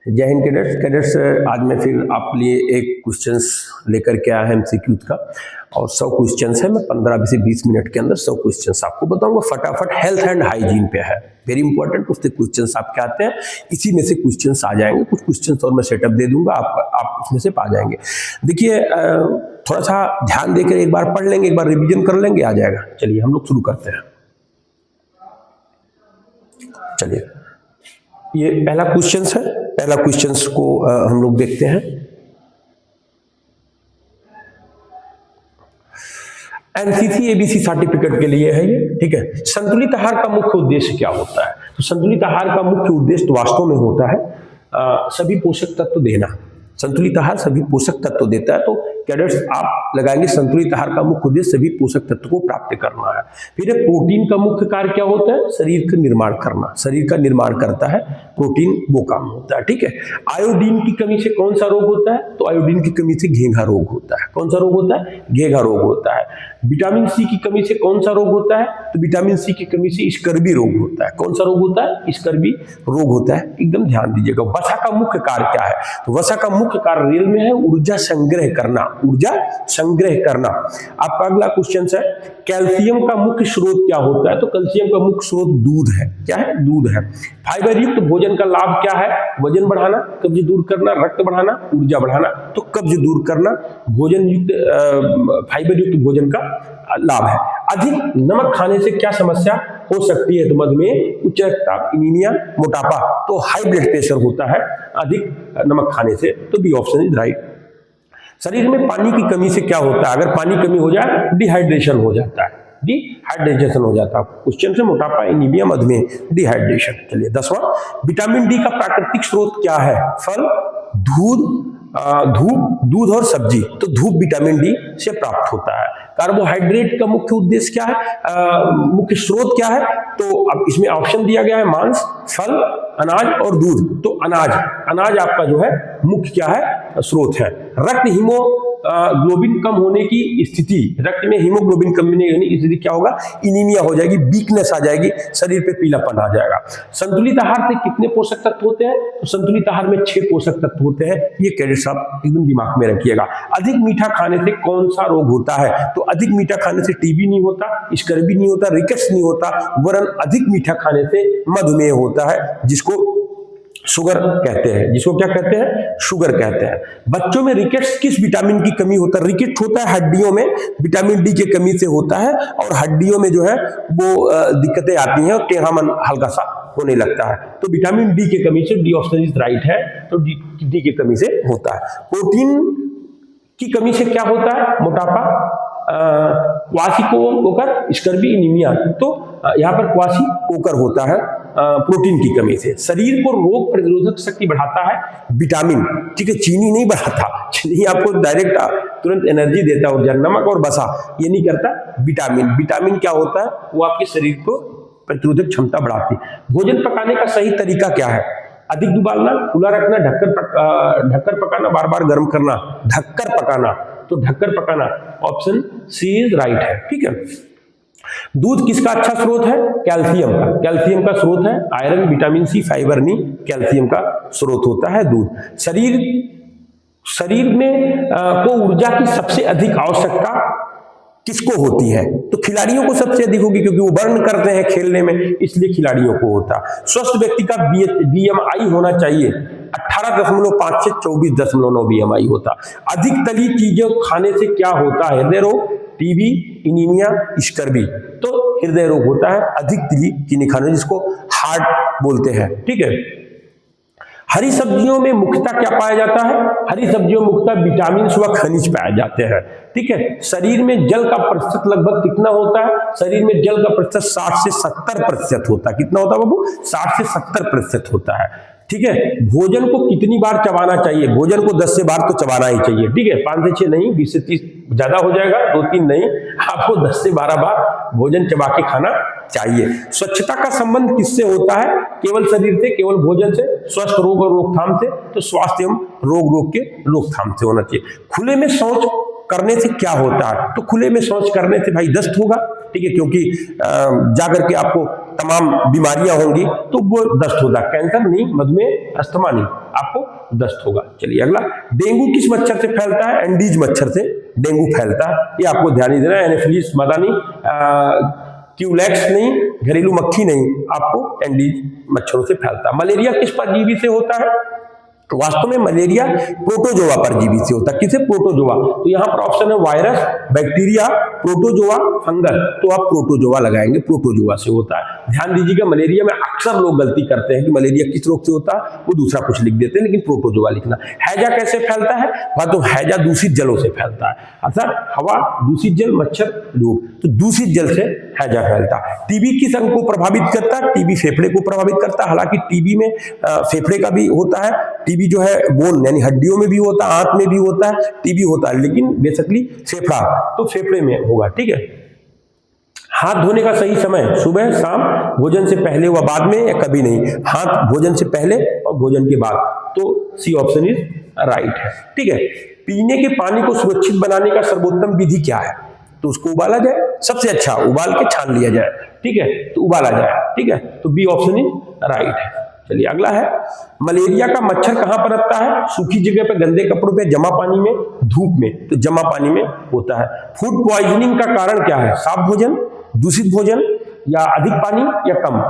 जय हिंद कैडेट्स, आज मैं फिर आप लिए एक क्वेश्चंस लेकर के आया है एमसीक्यू का, और 100 क्वेश्चंस है। मैं 15 से 20 मिनट के अंदर 100 क्वेश्चंस आपको बताऊंगा। फटाफट हेल्थ एंड हाइजीन पे है, वेरी इंपॉर्टेंट। उससे क्वेश्चंस आपके आते हैं, इसी में से क्वेश्चंस आ जाएंगे। कुछ क्वेश्चंस और मैं सेटअप दे दूंगा, आप उसमें से पा जाएंगे। देखिए, थोड़ा सा ध्यान देकर एक बार पढ़ लेंगे, एक बार रिविजन कर लेंगे, आ जाएगा। चलिए हम लोग शुरू करते हैं। चलिए, ये पहला क्वेश्चन है। पहला क्वेश्चन को हम लोग देखते हैं। एनसीसी एबीसी सर्टिफिकेट के लिए है ये, ठीक है। संतुलित आहार का मुख्य उद्देश्य क्या होता है? तो संतुलित आहार का मुख्य उद्देश्य वास्तव में होता है सभी पोषक तत्व देना। संतुलित आहार सभी पोषक तत्व देता है। तो कैडेट्स आप लगाएंगे संतुलित आहार का मुख्य उद्देश्य सभी पोषक तत्व को प्राप्त करना है। फिर प्रोटीन का मुख्य कार्य क्या होता है? शरीर का निर्माण करना। शरीर का निर्माण करता है प्रोटीन, वो काम होता है, ठीक है। आयोडीन की कमी से कौन सा रोग होता है? तो आयोडीन की कमी से घेंघा रोग होता है। कौन सा रोग होता है? घेंघा रोग होता है। विटामिन सी की कमी से कौन सा रोग होता है? तो विटामिन सी की कमी से स्कर्वी रोग होता है। कौन सा रोग होता है? स्कर्वी रोग होता है। एकदम ध्यान दीजिएगा। वसा का मुख्य कार्य क्या है? तो वसा का मुख्य कार्य रेल में है ऊर्जा संग्रह करना। ऊर्जा संग्रह करना। आपका अगला क्वेश्चन है, कैल्शियम का मुख्य स्रोत क्या होता है? तो कैल्शियम का मुख्य स्रोत दूध है। क्या है? दूध है। फाइबर युक्त भोजन का लाभ क्या है? वजन बढ़ाना, कब्ज दूर करना, रक्त बढ़ाना, ऊर्जा बढ़ाना। तो कब्ज दूर करना भोजन युक्त फाइबर युक्त भोजन का लाभ है। अधिक नमक खाने से क्या समस्या हो सकती है? तो मधुमेह, उच्च रक्तचाप, एनीमिया, मोटापा। तो हाई ब्लड प्रेशर होता है अधिक नमक खाने से। तो बी ऑप्शन इज राइट। शरीर में पानी की कमी से क्या होता है? अगर पानी कमी हो जाए डिहाइड्रेशन हो जाता है। डिहाइड्रेशन हो जाता है। क्वेश्चन से मोटापा, एनीमिया, मधुमेह, डिहाइड्रेशन। चलिए 10वां, विटामिन डी का प्राकृतिक स्रोत क्या है? फल, दूध और सब्जी। तो धूप विटामिन डी से प्राप्त होता है। कार्बोहाइड्रेट का मुख्य उद्देश्य क्या है? मुख्य स्रोत क्या है? तो अब इसमें ऑप्शन दिया गया है मांस, फल, अनाज और दूध। तो अनाज आपका जो है मुख्य क्या है? स्रोत है। रक्त हीमोग्लोबिन कम होने की स्थिति, रक्त में हीमोग्लोबिन कम होने की स्थिति क्या होगा? एनीमिया हो जाएगी, वीकनेस आ जाएगी, शरीर पे पीलापन आ जाएगा। संतुलित आहार से कितने पोषक तत्व होते हैं? तो संतुलित आहार में 6 पोषक तत्व होते हैं। ये कैडेट्स आप एकदम दिमाग में रखिएगा। अधिक मीठा खाने से कौन सा रोग होता है? तो अधिक मीठा खाने से टीबी नहीं होता, स्कर्वी नहीं होता, रिकेट्स नहीं होता, वरन अधिक मीठा खाने से मधुमेह होता है, जिसको शुगर कहते हैं। जिसको क्या कहते हैं? शुगर कहते हैं। बच्चों में रिकेट्स किस विटामिन की कमी होता है? रिकेट होता है हड्डियों में, विटामिन डी की कमी से होता है, और हड्डियों में जो है वो दिक्कतें आती हैं और टेढ़ापन हल्का सा होने लगता है। तो विटामिन डी की कमी से डी ऑप्शन इज राइट है। तो डी की कमी से होता है। प्रोटीन की कमी से क्या होता है? मोटापा, क्वाशिकोकर, स्कर्वी, एनीमिया। तो यहाँ पर क्वाशिकोकर होता है प्रोटीन की कमी से। शरीर को रोग प्रतिरोधक शक्ति बढ़ाता है विटामिन, ठीक है। चीनी नहीं बढ़ाता, चीनी आपको डायरेक्ट तुरंत एनर्जी देता है ऊर्जा। नमक और वसा ये नहीं करता। विटामिन क्या होता है? वो आपके शरीर को प्रतिरोधक क्षमता बढ़ाती है। भोजन पकाने का सही तरीका क्या है? अधिक उबालना, खुला रखना, ढककर पकाना, बार बार गर्म करना, ढककर पकाना। तो ढककर पकाना ऑप्शन सी इज राइट है, ठीक है। दूध किसका अच्छा स्रोत है? कैल्शियम का। कैल्शियम का स्रोत है। आयरन, विटामिन सी, फाइबर नहीं, कैल्शियम का स्रोत होता है दूध। शरीर में को ऊर्जा की सबसे अधिक आवश्यकता किसको होती है? तो खिलाड़ियों को सबसे अधिक होगी, क्योंकि वो बर्न करते हैं खेलने में, इसलिए खिलाड़ियों को होता है। स्वस्थ व्यक्ति का बीएमआई होना चाहिए 18.5 से 24.9 बीएमआई होता। अधिक तली चीजें खाने से क्या होता है? हृदय रोग, टीबी, एनीमिया, स्कर्वी। तो हृदय रोग होता है अधिक तली चीनी खाने, जिसको हार्ट बोलते हैं, ठीक है। हरी सब्जियों में मुख्यतः क्या पाया जाता है? हरी सब्जियों में मुख्यतः विटामिन व खनिज पाए जाते हैं, ठीक है। शरीर में जल का प्रतिशत लगभग कितना होता है? शरीर में जल का प्रतिशत 60 से 70% होता है। कितना होता है बाबू? 60 से 70% होता है, ठीक है। भोजन को कितनी बार चबाना चाहिए? भोजन को 10 से बार तो चबाना ही चाहिए, ठीक है। 5 से 6 नहीं, 20 से 30 ज्यादा हो जाएगा, 2-3 नहीं, आपको 10 से 12 बार भोजन चबा के खाना चाहिए। स्वच्छता का संबंध किससे होता है? केवल शरीर से, केवल भोजन से, स्वस्थ रोग और रोकथाम से। तो स्वास्थ्य एवं रोग के रोकथाम से होना चाहिए। खुले में शौच करने से क्या होता है? तो खुले में शौच करने से भाई दस्त होगा, ठीक है, क्योंकि जाकर के आपको तमाम बीमारियां होंगी, तो वो दस्त होता है। कैंसर नहीं, मधुमेह, अस्थमा नहीं, आपको दस्त होगा। चलिए अगला, डेंगू किस मच्छर से फैलता है? एंडीज मच्छर से डेंगू फैलता है, ये आपको ध्यान ही देना है। एनोफिलीज मदानी, क्यूलेक्स नहीं, घरेलू मक्खी नहीं, आपको एंडीज मच्छरों से फैलता है। मलेरिया किस परजीवी से होता है? वास्तव में मलेरिया प्रोटोजोआ परजीवी से होता है। किसे? प्रोटोजोआ। तो यहां पर ऑप्शन है वायरस, बैक्टीरिया, प्रोटोजोआ, फंगस, तो आप प्रोटोजोआ लगाएंगे, प्रोटोजोआ से होता है। ध्यान दीजिएगा, मलेरिया में अक्सर लोग गलती करते हैं कि मलेरिया किस रोग से होता है, वो दूसरा कुछ लिख देते हैं, लेकिन प्रोटोजोआ लिखना। हैजा कैसे फैलता है? तो हैजा दूषित जलों से फैलता है, अर्थात हवा, दूषित जल, मच्छर, लोग, तो दूषित जल से हैजा फैलता है। टीबी किस अंग को प्रभावित करता है? टीबी फेफड़े को प्रभावित करता है। हालांकि टीबी में फेफड़े का भी होता है, टीबी जो है बोन यानी हड्डियों में भी होता है, आंत में भी होता है, टीबी होता है, लेकिन बेसिकली फेफड़ा, तो फेफड़े में होगा। ठीक है। हाथ धोने का सही समय सुबह, शाम, भोजन से पहले व बाद में, या कभी नहीं? हाथ भोजन से पहले और भोजन के बाद, तो सी ऑप्शन इज राइट है। ठीक है। पीने के पानी को सुरक्षित बनाने का सर्वोत्तम विधि क्या है? तो उसको उबाला जाए, सबसे अच्छा उबाल के छान लिया जाए। ठीक है, तो उबाला जाए। ठीक है, तो बी ऑप्शन इज राइट है। चलिए अगला है, मलेरिया का मच्छर कहां पनपता है? सूखी जगह पे, गंदे कपड़ों पे, जमा पानी में, धूप में, तो जमा पानी में होता है। फूड पॉइजनिंग का कारण क्या है? साफ भोजन, दूषित भोजन, या अधिक पानी, या कम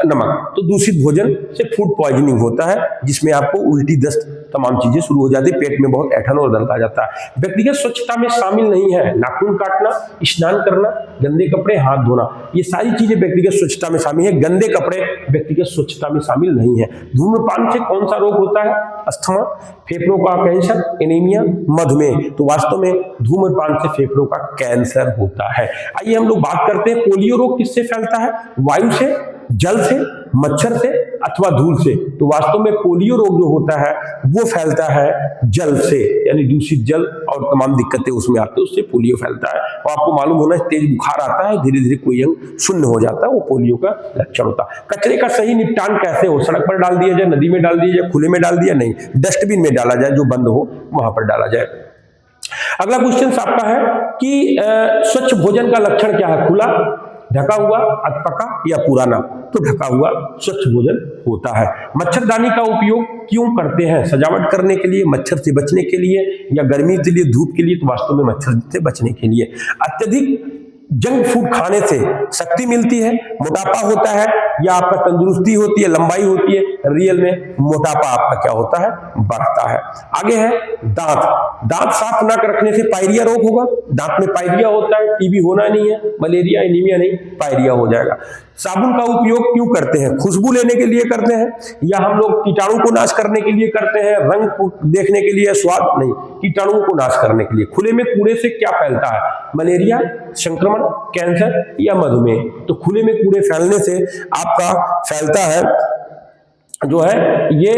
नमक? तो दूषित भोजन से फूड पॉइजनिंग होता है, जिसमें आपको उल्टी, दस्त, तमाम चीजें शुरू हो जाती है, पेट में बहुत ऐंठन और दर्द आ जाता है। व्यक्तिगत स्वच्छता में शामिल नहीं है नाखून काटना, स्नान करना, गंदे कपड़े, हाथ धोना, ये सारी चीजें व्यक्तिगत स्वच्छता में शामिल है। गंदे कपड़े व्यक्तिगत स्वच्छता में शामिल नहीं है। धूम्रपान से कौन सा रोग होता है? अस्थमा, फेफड़ों का कैंसर, एनीमिया, मधुमेह, तो वास्तव में धूम्रपान से फेफड़ों का कैंसर होता है। आइए हम लोग बात करते हैं, पोलियो रोग किससे फैलता है? वायु से, जल से, मच्छर से, अथवा धूल से? तो वास्तव में पोलियो रोग जो होता है वो फैलता है जल से, यानी दूषित जल और तमाम दिक्कतें उसमें आती है, उससे पोलियो फैलता है। और आपको मालूम होना, तेज बुखार आता है, धीरे धीरे कोई अंग शून्य हो जाता है, वो पोलियो का लक्षण होता है। कचरे का सही निपटान कैसे हो? सड़क पर डाल दिया जाए, नदी में डाल दिया जाए, खुले में डाल दिया? नहीं, डस्टबिन में डाला जाए, जो बंद हो वहां पर डाला जाए। अगला क्वेश्चन आपका है कि स्वच्छ भोजन का लक्षण क्या है? खुला, ढका हुआ, अधपका, या पुराना? तो ढका हुआ स्वच्छ भोजन होता है। मच्छरदानी का उपयोग क्यों करते हैं? सजावट करने के लिए, मच्छर से बचने के लिए, या गर्मी के लिए, धूप के लिए? तो वास्तव में मच्छर से बचने के लिए। अत्यधिक जंक फूड खाने से शक्ति मिलती है, मोटापा होता है, या आपका तंदुरुस्ती होती है, लंबाई होती है? रियल में मोटापा आपका क्या होता है? बढ़ता है। आगे है दांत। दांत साफ न रखने से पायरिया रोग होगा। दांत में पायरिया होता है, टीबी होना नहीं है, मलेरिया, एनीमिया नहीं, पायरिया हो जाएगा। साबुन का उपयोग क्यों करते हैं? खुशबू लेने के लिए करते हैं, या हम लोग कीटाणु को नाश करने के लिए करते हैं, रंग को देखने के लिए, स्वाद नहीं, कीटाणुओं को नाश करने के लिए। खुले में कूड़े से क्या फैलता है? मलेरिया, संक्रमण, कैंसर, या मधुमेह? तो खुले में कूड़े फैलने से आपका फैलता है जो है ये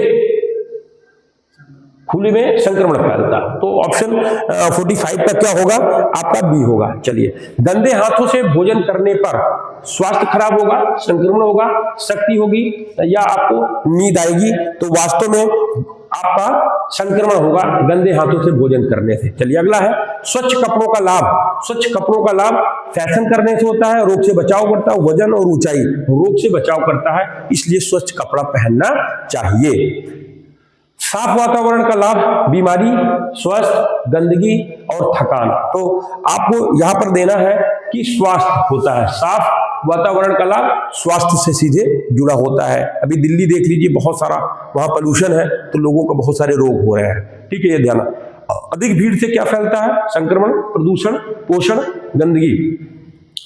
खुले में संक्रमण फैलता। तो ऑप्शन 45 का क्या होगा? आपका बी होगा। चलिए, गंदे हाथों से भोजन करने पर स्वास्थ्य खराब होगा, संक्रमण होगा, शक्ति होगी, या आपको नींद आएगी? तो वास्तव में आपका संक्रमण होगा गंदे हाथों से भोजन करने से। चलिए अगला है, स्वच्छ कपड़ों का लाभ। स्वच्छ कपड़ों का लाभ फैशन करने से होता है, रोग से बचाव करता है, वजन और ऊंचाई, रोग से बचाव करता है, इसलिए स्वच्छ कपड़ा पहनना चाहिए। साफ वातावरण का लाभ, बीमारी, स्वस्थ, गंदगी और थकान। तो आपको यहां पर देना है कि स्वास्थ्य होता है। साफ वातावरण का लाभ स्वास्थ्य से सीधे जुड़ा होता है। अभी दिल्ली देख लीजिए, बहुत सारा वहां पोल्यूशन है, तो लोगों को बहुत सारे रोग हो रहे हैं। ठीक है, ये ध्यान। अधिक भीड़ से क्या फैलता है? संक्रमण, प्रदूषण, पोषण, गंदगी।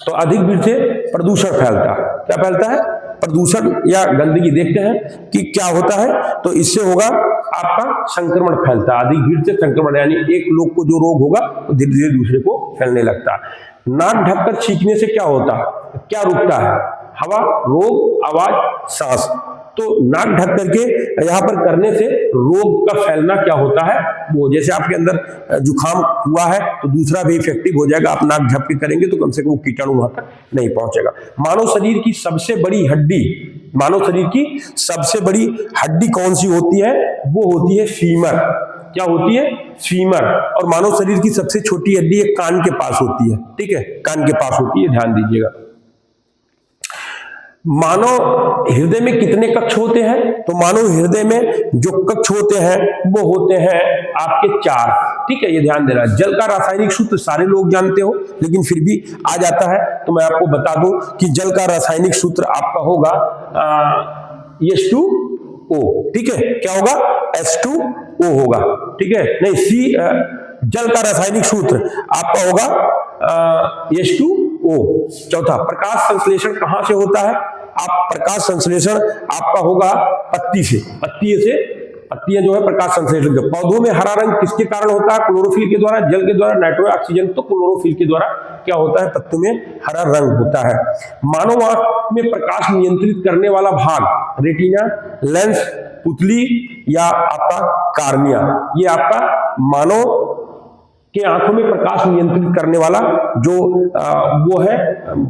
तो अधिक भीड़ से प्रदूषण फैलता है। क्या फैलता है? प्रदूषण या गंदगी। देखते हैं कि क्या होता है। तो इससे होगा आपका संक्रमण फैलता है। अधिक भीड़ से संक्रमण, यानी एक लोग को जो रोग होगा तो धीरे धीरे दूसरे को फैलने लगता है। नाक ढककर छींकने से क्या होता है? क्या रुकता है? हवा, रोग, आवाज, सांस। तो नाक ढक करके यहां पर करने से रोग का फैलना क्या होता है? वो जैसे आपके अंदर जुकाम हुआ है तो दूसरा भी इफेक्टिव हो जाएगा। आप नाक ढक के करेंगे तो कम से कम वो कीटाणु वहां तक नहीं पहुंचेगा। मानव शरीर की सबसे बड़ी हड्डी, मानव शरीर की सबसे बड़ी हड्डी कौन सी होती है? वो होती है फीमर। क्या होती है? फीमर। और मानव शरीर की सबसे छोटी हड्डी एक कान के पास होती है। ठीक है, कान के पास होती है, ध्यान दीजिएगा। मानव हृदय में कितने कक्ष होते हैं? तो मानव हृदय में जो कक्ष होते हैं वो होते हैं आपके 4। ठीक है, ये ध्यान देना। जल का रासायनिक सूत्र सारे लोग जानते हो, लेकिन फिर भी आ जाता है तो मैं आपको बता दूं कि जल का रासायनिक सूत्र आपका होगा H2O। ठीक है, क्या होगा? H2O होगा। ठीक है, नहीं जल का रासायनिक सूत्र आपका होगा H2O। चौथा, प्रकाश संश्लेषण कहां से होता है? आप प्रकाश संश्लेषण आपका होगा पत्ती से। पत्तियां जो है प्रकाश संश्लेषण। पौधों में हरा रंग किसके कारण होता है? क्लोरोफिल के द्वारा। जल के द्वारा नाइट्रोजन ऑक्सीजन, तो क्लोरोफिल के द्वारा क्या होता है? पत्तों में हरा रंग होता है। मानव आंख में प्रकाश नियंत्रित करने वाला भाग रेटिना, लेंस, पुतली या आपका कार्निया, ये आपका मानव के आंखों में प्रकाश नियंत्रित करने वाला जो वो है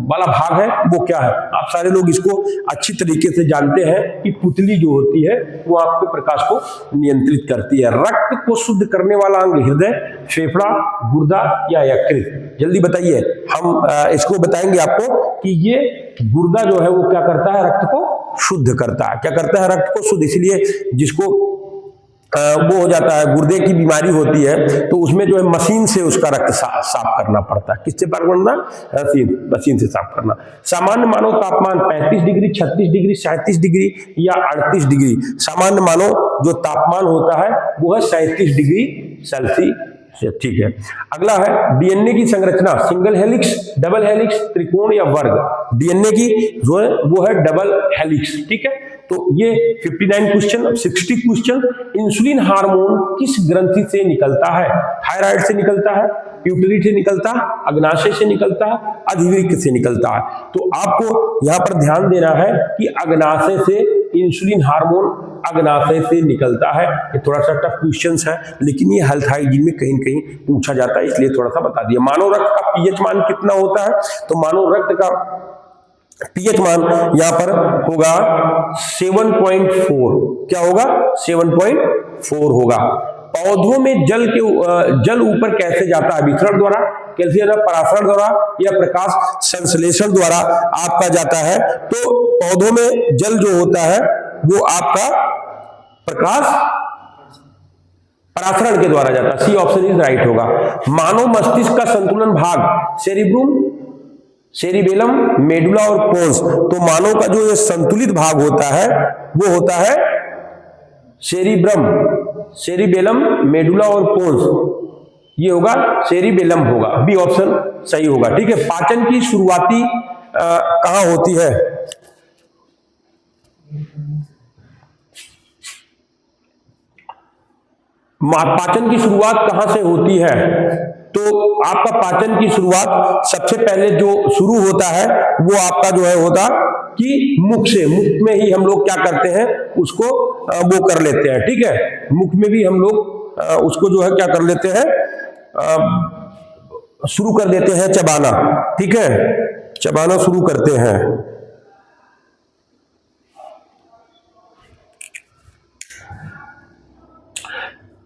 वाला भाग है, वो क्या है? आप सारे लोग इसको अच्छी तरीके से जानते हैं कि पुतली जो होती है वो आपके प्रकाश को नियंत्रित करती है। रक्त को शुद्ध करने वाला अंग हृदय, फेफड़ा, गुर्दा या यकृत? जल्दी बताइए। हम इसको बताएंगे आपको कि ये गुर्दा जो है वो क्या करता है? रक्त को शुद्ध करता है। क्या करता है? रक्त को शुद्ध। इसलिए जिसको वो हो जाता है, गुर्दे की बीमारी होती है, तो उसमें जो है मशीन से उसका रक्त साफ करना पड़ता है। किससे साफ करना? मशीन से साफ करना। सामान्य मानव तापमान 35 डिग्री, 36 डिग्री, 37 डिग्री या 38 डिग्री। सामान्य मानव जो तापमान होता है वो है 37 डिग्री सेल्सियस। ठीक है, अगला है डीएनए की संरचना, सिंगल हेलिक्स, डबल हेलिक्स, त्रिकोण या वर्ग? डीएनए की जो है वो है डबल हेलिक्स। ठीक है, तो ये 59 क्वेश्चन। अब 60 क्वेश्चन। इंसुलिन हार्मोन किस ग्रंथि से निकलता है? थायराइड से निकलता है, प्यूटरी से निकलता है, अग्नाशय से निकलता है, अधिवृक्क से निकलता है? तो आपको यहां पर ध्यान देना है कि अग्नाशय से इंसुलिन हार्मोन अग्नाशय से निकलता है। ये थोड़ा सा टफ क्वेश्चन है, लेकिन ये हेल्थ हाइजीन में कहीं न कहीं पूछा जाता है, इसलिए थोड़ा सा बता दिया। मानव रक्त का पीएच मान कितना होता है? तो मानव रक्त का पीएच मान यहां पर होगा 7.4। क्या होगा? 7.4 होगा। पौधों में जल ऊपर कैसे जाता है? वितरण द्वारा, कैल्शियम परासरण द्वारा या प्रकाश संश्लेषण द्वारा आपका जाता है? तो पौधों में जल जो होता है वो आपका प्रकाश परासरण के द्वारा जाता है। सी ऑप्शन इज राइट होगा। मानव मस्तिष्क का संतुलन भाग सेरिब्रम, सेरिबेलम, मेडुला और पोन्स। तो मानव का जो ये संतुलित भाग होता है वो होता है सेरिब्रम, सेरिबेलम, मेडुला और पोन्स। ये होगा सेरिबेलम होगा। बी ऑप्शन सही होगा। ठीक है, पाचन की शुरुआती कहां होती है? पाचन की शुरुआत कहां से होती है? तो आपका पाचन की शुरुआत सबसे पहले जो शुरू होता है वो आपका जो है होता कि मुख से। मुख में ही हम लोग क्या करते हैं? उसको वो कर लेते हैं। ठीक है, मुख में भी हम लोग उसको जो है क्या कर लेते हैं? शुरू कर देते हैं चबाना। ठीक है, चबाना शुरू करते हैं।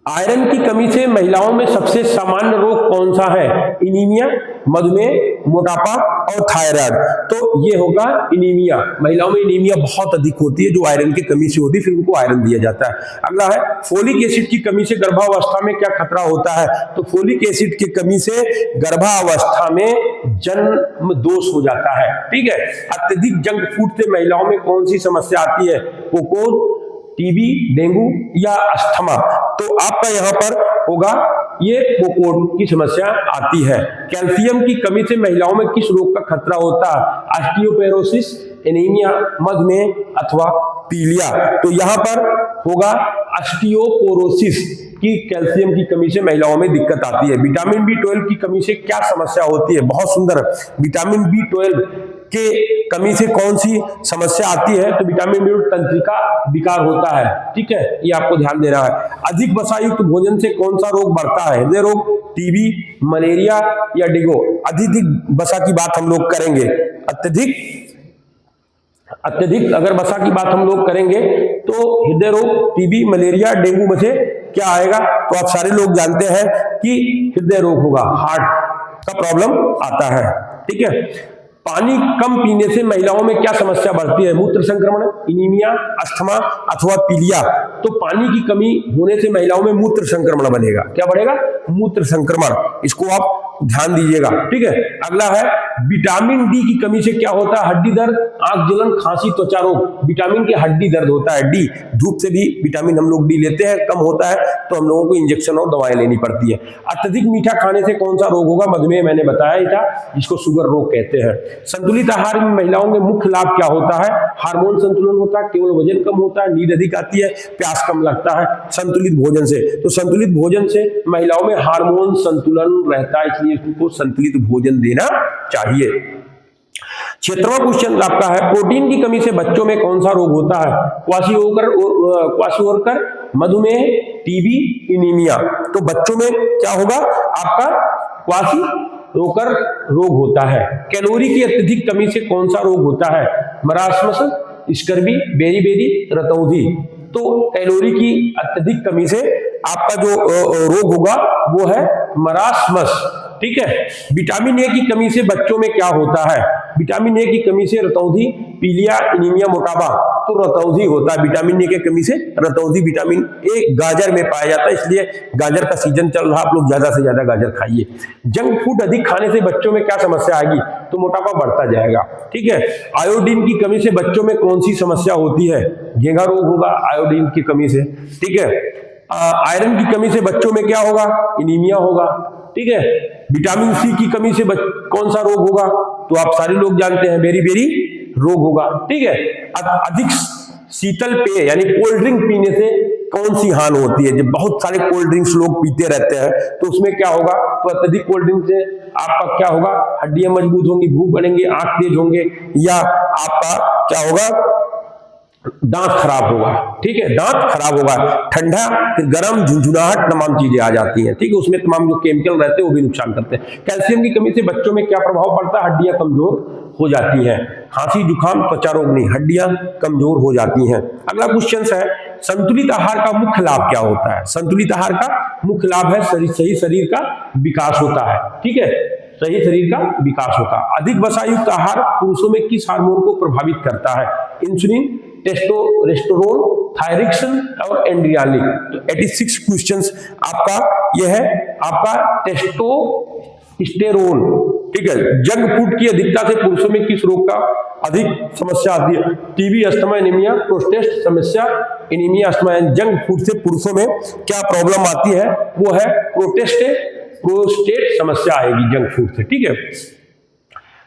आयरन की कमी से महिलाओं में सबसे सामान्य रोग कौन सा है? एनीमिया, मधुमेह, मोटापा और थायराइड। तो ये होगा एनीमिया। महिलाओं में एनीमिया बहुत अधिक होती है जो आयरन की कमी से होती है, फिर उनको आयरन दिया जाता है। अगला है फोलिक एसिड की कमी से गर्भावस्था में क्या खतरा होता है? तो फोलिक एसिड की कमी से गर्भावस्था में जन्म दोष हो जाता है। ठीक है, अत्यधिक जंक फूड से महिलाओं में कौन सी समस्या आती है? कोकोज, टीबी, डेंगू या अस्थमा? तो आपका यहां पर होगा ये कोकोड की समस्या आती है। कैल्शियम की कमी से महिलाओं में किस रोग का खतरा होता है? ऑस्टियोपोरोसिस, एनीमिया, मधुमेह अथवा पीलिया? तो यहां पर होगा ऑस्टियोपोरोसिस की कैल्शियम की कमी से महिलाओं में दिक्कत आती है। विटामिन B12 की कमी से क्या समस्या होती है? बहुत सुंदर। विटामिन B12 के कमी से कौन सी समस्या आती है? तो विटामिन B12 तंत्रिका विकार होता है। ठीक है, ये आपको ध्यान देना है। अधिक वसा युक्त भोजन से कौन सा रोग बढ़ता है? हृदय रोग, टीबी, मलेरिया या डेंगू? अधिक वसा की बात हम लोग करेंगे। अत्यधिक अगर वसा की बात हम लोग करेंगे तो हृदय रोग, टीबी, मलेरिया, डेंगू में से क्या आएगा? तो आप सारे लोग जानते हैं कि हृदय रोग होगा, हार्ट का प्रॉब्लम आता है। ठीक है, पानी कम पीने से महिलाओं में क्या समस्या बढ़ती है? मूत्र संक्रमण, एनीमिया, अस्थमा अथवा पीलिया। तो पानी की कमी होने से महिलाओं में मूत्र संक्रमण बनेगा। क्या बढ़ेगा? मूत्र संक्रमण। इसको आप ध्यान दीजिएगा, ठीक है। अगला है विटामिन डी की कमी से क्या होता है? हड्डी दर्द, आंख जलन, खांसी, त्वचा रोग। विटामिन के हड्डी दर्द होता है। डी, धूप से भी विटामिन हम लोग डी लेते हैं, कम होता है तो हम लोगों को इंजेक्शन और दवाएं लेनी पड़ती है। अत्यधिक मीठा खाने से कौन सा रोग होगा? मधुमेह, मैंने बताया ही था, जिसको शुगर रोग कहते हैं। संतुलित आहार में महिलाओं में मुख्य लाभ क्या होता है? हार्मोन संतुलन होता है, केवल वजन कम होता है, नींद अधिक आती है, प्यास कम लगता है संतुलित भोजन से। तो संतुलित भोजन से महिलाओं में हार्मोन संतुलन रहता है, इसलिए उनको संतुलित भोजन देना चाहिए। 76वां क्वेश्चन आपका है, प्रोटीन की कमी से बच्चों में कौन सा रोग होता है? क्वाशियोरकर, मधुमेह, टीबी, एनीमिया। तो बच्चों में क्या होगा? आपका क्वाशियोरकर रोग होता है। कैलोरी की अत्यधिक कमी से कौन सा रोग होता है? मरासमस, स्कर्वी, बेरी, रतौंधी। तो कैलोरी की अत्यधिक कमी से आपका जो रोग होगा वो है मरासमस, ठीक है। विटामिन ए की कमी से बच्चों में क्या होता है? विटामिन ए की कमी से रतौंधी, पीलिया, एनीमिया, मोटापा। तो रतौंधी होता है विटामिन ए की कमी से। रतौंधी विटामिन ए गाजर में पाया जाता है, इसलिए गाजर का सीजन चल रहा है, आप लोग ज्यादा से ज्यादा गाजर खाइए। जंक फूड अधिक खाने से बच्चों में क्या समस्या आएगी? तो मोटापा बढ़ता जाएगा, ठीक है। आयोडीन की कमी से बच्चों में कौन सी समस्या होती है? घेंघा रोग होगा आयोडीन की कमी से, ठीक है। आयरन की कमी से बच्चों में क्या होगा? एनीमिया होगा, ठीक है। विटामिन सी की कमी से कौन सा रोग होगा? तो आप सारे लोग जानते हैं, बेरी रोग होगा, ठीक है। अधिक शीतल पेय यानी कोल्ड ड्रिंक पीने से कौन सी हानि होती है? जब बहुत सारे कोल्ड ड्रिंक्स लोग पीते रहते हैं तो उसमें क्या होगा? तो अत्यधिक कोल्ड ड्रिंक से आपका क्या होगा? हड्डियां मजबूत होंगी, भूख बढ़ेंगे, आंख तेज होंगे, या आपका क्या होगा? दांत खराब होगा, ठीक है। दांत खराब होगा, ठंडा, गर्म, झुंझुनाहट, तमाम चीजें आ जाती हैं, ठीक है। उसमें तमाम जो केमिकल रहते हैं वो भी नुकसान करते हैं। कैल्शियम की कमी से बच्चों में क्या प्रभाव पड़ता है? हड्डियां कमजोर हो जाती हैं। खांसी, जुकाम, त्वचा रोग नहीं, हड्डियां कमजोर हो जाती हैं। अगला क्वेश्चन है, संतुलित आहार का मुख्य लाभ क्या होता है? संतुलित आहार का मुख्य लाभ है सही शरीर का विकास होता है, ठीक है। सही शरीर का विकास होता है। अधिक वसायुक्त आहार पुरुषों में किस हार्मोन को प्रभावित करता है? इंसुलिन, टेस्टोस्टेरोन, थायरिक्सिन और एंड्रियानिक। तो 86 क्वेश्चंस आपका यह है आपका टेस्टोस्टेरोन, ठीक है। जंक फूड की अधिकता से पुरुषों में किस रोग का अधिक समस्या आती है? टीबी, अस्थमा, एनीमिया, प्रोस्टेट समस्या, एनीमिया, अस्थमा। जंक फूड से पुरुषों में क्या प्रॉब्लम आती है? वो है प्रोस्टेट समस्या आएगी जंक फूड से, ठीक है।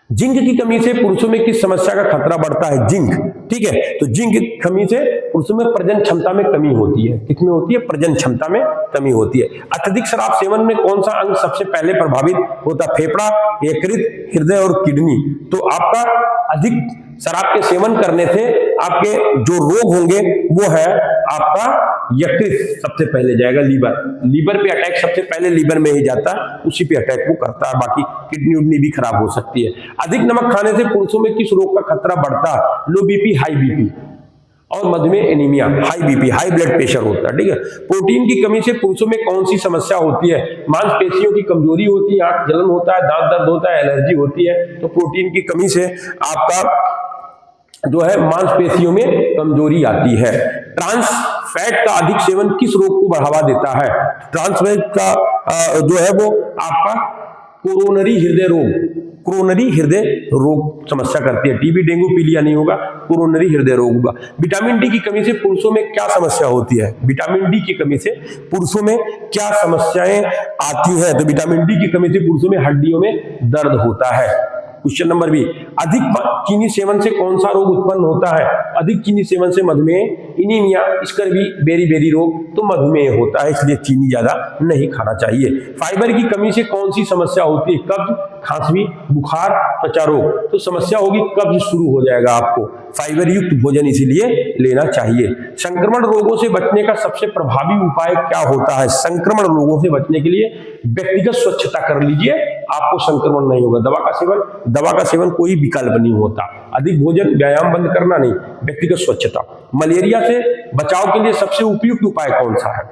जिंक की कमी से पुरुषों में किस समस्या का खतरा बढ़ता है? जिंक, ठीक है। तो जिंक की कमी से पुरुषों में प्रजनन क्षमता में कमी होती है। किसमें होती है? प्रजनन क्षमता में कमी होती है। अत्यधिक शराब सेवन में कौन सा अंग सबसे पहले प्रभावित होता है? फेफड़ा, यकृत, हृदय और किडनी। तो आपका अधिक शराब के सेवन करने से आपके जो रोग होंगे वो है आपका यकृत सबसे पहले जाएगा, लीवर पे अटैक सबसे पहले लीवर में ही जाता है, उसी पे अटैक वो करता है, बाकी किडनी उडनी भी खराब हो सकती है। अधिक नमक खाने से पुरुषों में किस रोग का खतरा बढ़ता है? लो बीपी, हाई बीपी और मधुमेह, anaemia. High BP, high blood pressure होता है, ठीक है। प्रोटीन की कमी से पुरुषों में कौन सी समस्या होती है? मांसपेशियों की कमजोरी होती है, आंख जलन होता है, दांत दर्द होता है, एलर्जी होती है। तो प्रोटीन की कमी से आपका जो है मांसपेशियों में कमजोरी आती है। ट्रांस फैट का अधिक सेवन किस रोग को बढ़ावा देता है? ट्रांस फैट का जो है वो आपका कोरोनरी हृदय रोग समस्या करती है। टीबी, डेंगू, पीलिया नहीं होगा, कोरोनरी हृदय रोग होगा। विटामिन डी की कमी से पुरुषों में क्या समस्या होती है? विटामिन डी की कमी से पुरुषों में क्या समस्याएं आती है? तो विटामिन डी की कमी से पुरुषों में हड्डियों में दर्द होता है। क्वेश्चन नंबर बी, अधिक चीनी सेवन से कौन सा रोग उत्पन्न होता है? अधिक चीनी सेवन से मधुमेह, एनीमिया, स्कर्वी, बेरी रोग। तो मधुमेह होता है, इसलिए चीनी ज्यादा नहीं खाना चाहिए। फाइबर की कमी से कौन सी समस्या होती है? कब्ज, खांसी, बुखार, त्वचा रोग। तो समस्या होगी कब्ज शुरू हो जाएगा आपको। फाइबर युक्त भोजन इसीलिए लेना चाहिए। संक्रमण रोगों से बचने का सबसे प्रभावी उपाय क्या होता है? संक्रमण रोगों से बचने के लिए व्यक्तिगत स्वच्छता कर लीजिए, आपको संक्रमण नहीं होगा। दवा का सेवन कोई विकल्प नहीं होता। अधिक भोजन, व्यायाम बंद करना नहीं, व्यक्तिगत स्वच्छता। मलेरिया से बचाव के लिए सबसे उपयुक्त उपाय कौन सा है?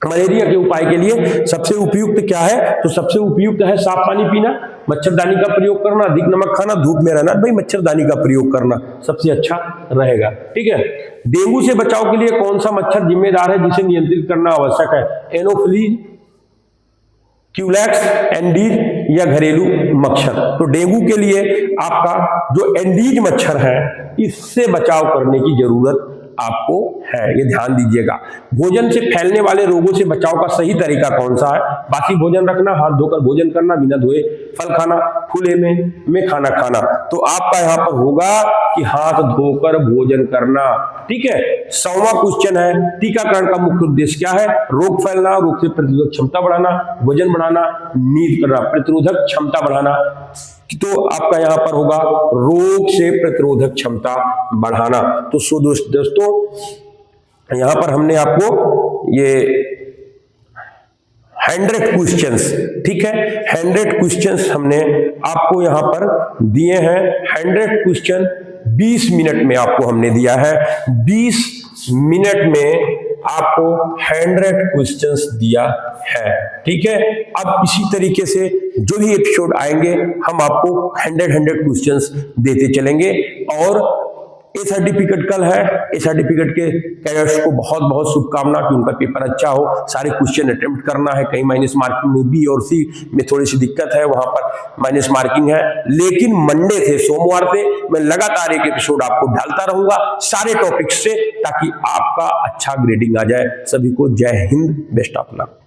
मलेरिया के उपाय के लिए सबसे उपयुक्त क्या है? तो सबसे उपयुक्त है साफ पानी पीना, मच्छरदानी का प्रयोग करना, अधिक नमक खाना, धूप में रहना, भाई मच्छरदानी का प्रयोग करना सबसे अच्छा रहेगा। ठीक है। डेंगू से बचाव के लिए कौन सा मच्छर जिम्मेदार है जिसे नियंत्रित करना आवश्यक है? एनोफिलीज, क्यूलेक्स, एंडीज या घरेलू मच्छर। तो डेंगू के लिए आपका जो एंडीज मच्छर है इससे बचाव करने की जरूरत आपको है, ये ध्यान दीजिएगा। भोजन से फैलने वाले रोगों से बचाव का सही तरीका कौन सा है? बासी भोजन रखना, हाथ धोकर भोजन करना, बिना धोए फल खाना, खुले में खाना खाना। तो आपका यहां पर होगा कि हाथ धोकर भोजन करना। ठीक है। 100वां क्वेश्चन है, टीकाकरण का मुख्य उद्देश्य क्या है? रोग फैलना, रोग से प्रतिरोधक क्षमता बढ़ाना, वजन बढ़ाना, नींद करना, प्रतिरोधक क्षमता बढ़ाना। तो आपका यहां पर होगा रोग से प्रतिरोधक क्षमता बढ़ाना। तो सो दोस्तों यहां पर हमने आपको ये 100 क्वेश्चंस, ठीक है, 100 क्वेश्चंस हमने आपको यहां पर दिए हैं। 100 क्वेश्चन 20 मिनट में आपको हमने दिया है। 20 मिनट में आपको 100 क्वेश्चंस दिया है। ठीक है। अब इसी तरीके से जो भी एपिसोड आएंगे हम आपको 100 क्वेश्चंस देते चलेंगे। और ए सर्टिफिकेट कल है, ए सर्टिफिकेट के कैडेट्स को बहुत बहुत शुभकामना कि उनका पेपर अच्छा हो। सारे क्वेश्चन अटेम्प्ट करना है, कहीं माइनस मार्किंग में बी और सी में थोड़ी सी दिक्कत है, वहां पर माइनस मार्किंग है। लेकिन मंडे से, सोमवार से मैं लगातार एक एपिसोड आपको डालता रहूंगा सारे टॉपिक्स से, ताकि आपका अच्छा ग्रेडिंग आ जाए। सभी को जय हिंद, बेस्ट ऑफ लक।